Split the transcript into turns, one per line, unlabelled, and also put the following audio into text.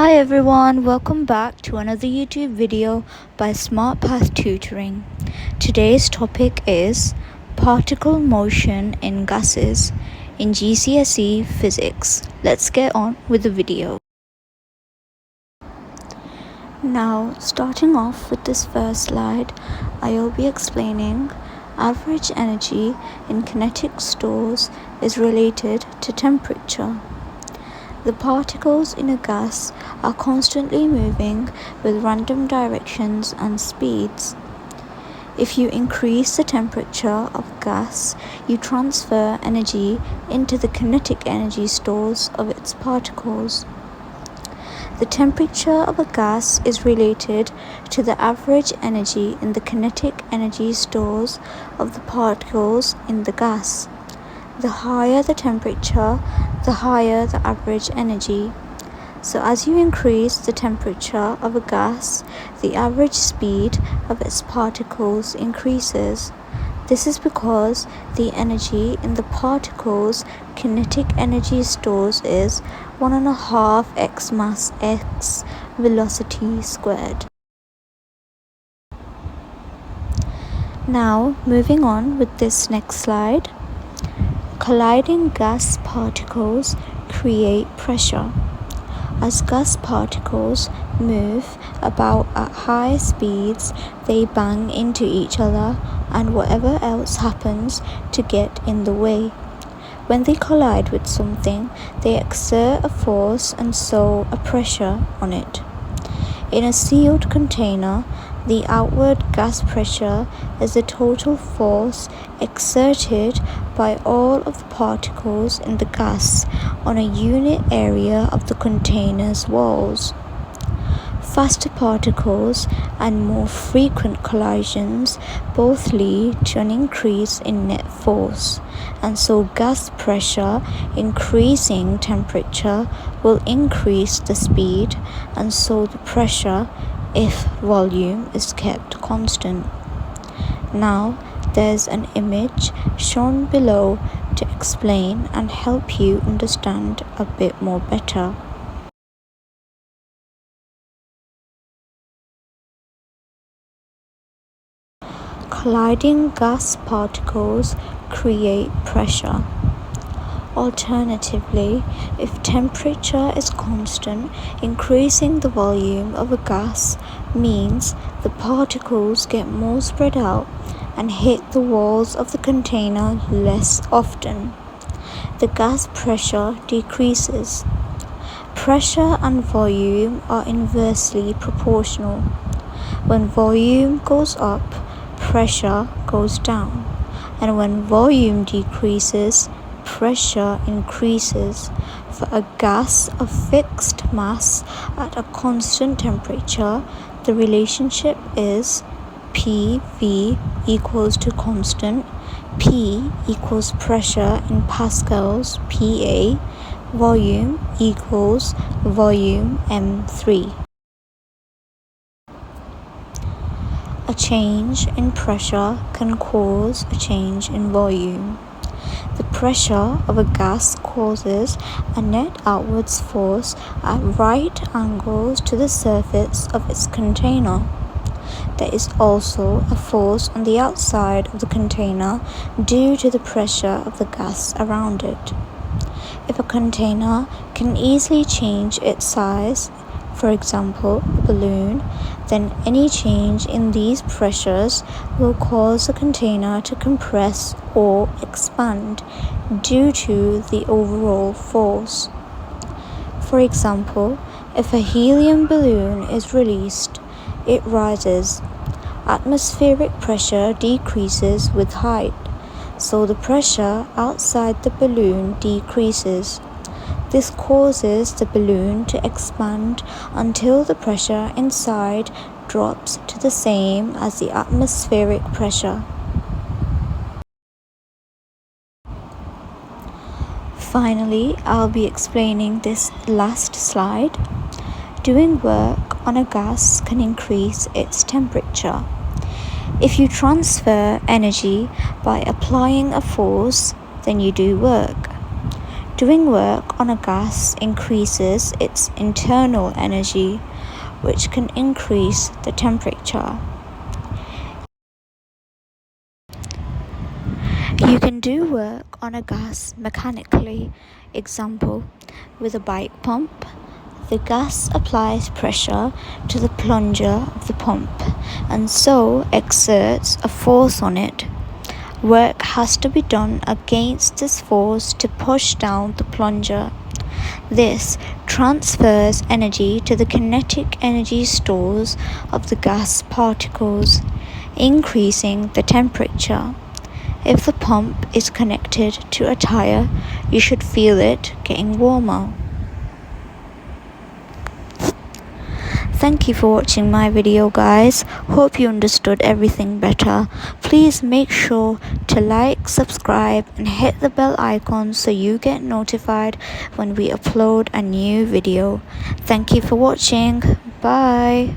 Hi everyone, welcome back to another YouTube video by SMARTPATHTUTORING. Today's topic is particle motion in gases in GCSE physics. Let's get on with the video. Now, starting off with this first slide, I will be explaining average energy in kinetic stores is related to temperature. The particles in a gas are constantly moving with random directions and speeds. If you increase the temperature of gas, you transfer energy into the kinetic energy stores of its particles. The temperature of a gas is related to the average energy in the kinetic energy stores of the particles in the gas. The higher the temperature, the higher the average energy. So as you increase the temperature of a gas, the average speed of its particles increases. This is because the energy in the particles' kinetic energy stores is 1.5 x mass x velocity squared. Now, moving on with this next slide. Colliding gas particles create pressure. As gas particles move about at high speeds, they bang into each other and whatever else happens to get in the way. When they collide with something, they exert a force and so a pressure on it. In a sealed container, the outward gas pressure is the total force exerted by all of the particles in the gas on a unit area of the container's walls. Faster particles and more frequent collisions both lead to an increase in net force, and so gas pressure increasing temperature will increase the speed, and so the pressure if volume is kept constant. Now, there's an image shown below to explain and help you understand a bit more better. Colliding gas particles create pressure. Alternatively, if temperature is constant, increasing the volume of a gas means the particles get more spread out and hit the walls of the container less often. The gas pressure decreases. Pressure and volume are inversely proportional. When volume goes up, pressure goes down, and when volume decreases, pressure increases. For a gas of fixed mass at a constant temperature, the relationship is PV equals to constant, P equals pressure in pascals, PA, volume equals volume M3. A change in pressure can cause a change in volume. The pressure of a gas causes a net outwards force at right angles to the surface of its container. There is also a force on the outside of the container due to the pressure of the gas around it. If a container can easily change its size, for example, a balloon, then any change in these pressures will cause the container to compress or expand due to the overall force. For example, if a helium balloon is released, it rises. Atmospheric pressure decreases with height, so the pressure outside the balloon decreases. This causes the balloon to expand until the pressure inside drops to the same as the atmospheric pressure. Finally, I'll be explaining this last slide. Doing work on a gas can increase its temperature. If you transfer energy by applying a force, then you do work. Doing work on a gas increases its internal energy, which can increase the temperature. You can do work on a gas mechanically. Example, with a bike pump. The gas applies pressure to the plunger of the pump and so exerts a force on it. Work has to be done against this force to push down the plunger. This transfers energy to the kinetic energy stores of the gas particles, increasing the temperature. If the pump is connected to a tire, you should feel it getting warmer. Thank you for watching my video, guys. Hope you understood everything better. Please make sure to like, subscribe and hit the bell icon so you get notified when we upload a new video. Thank you for watching. Bye.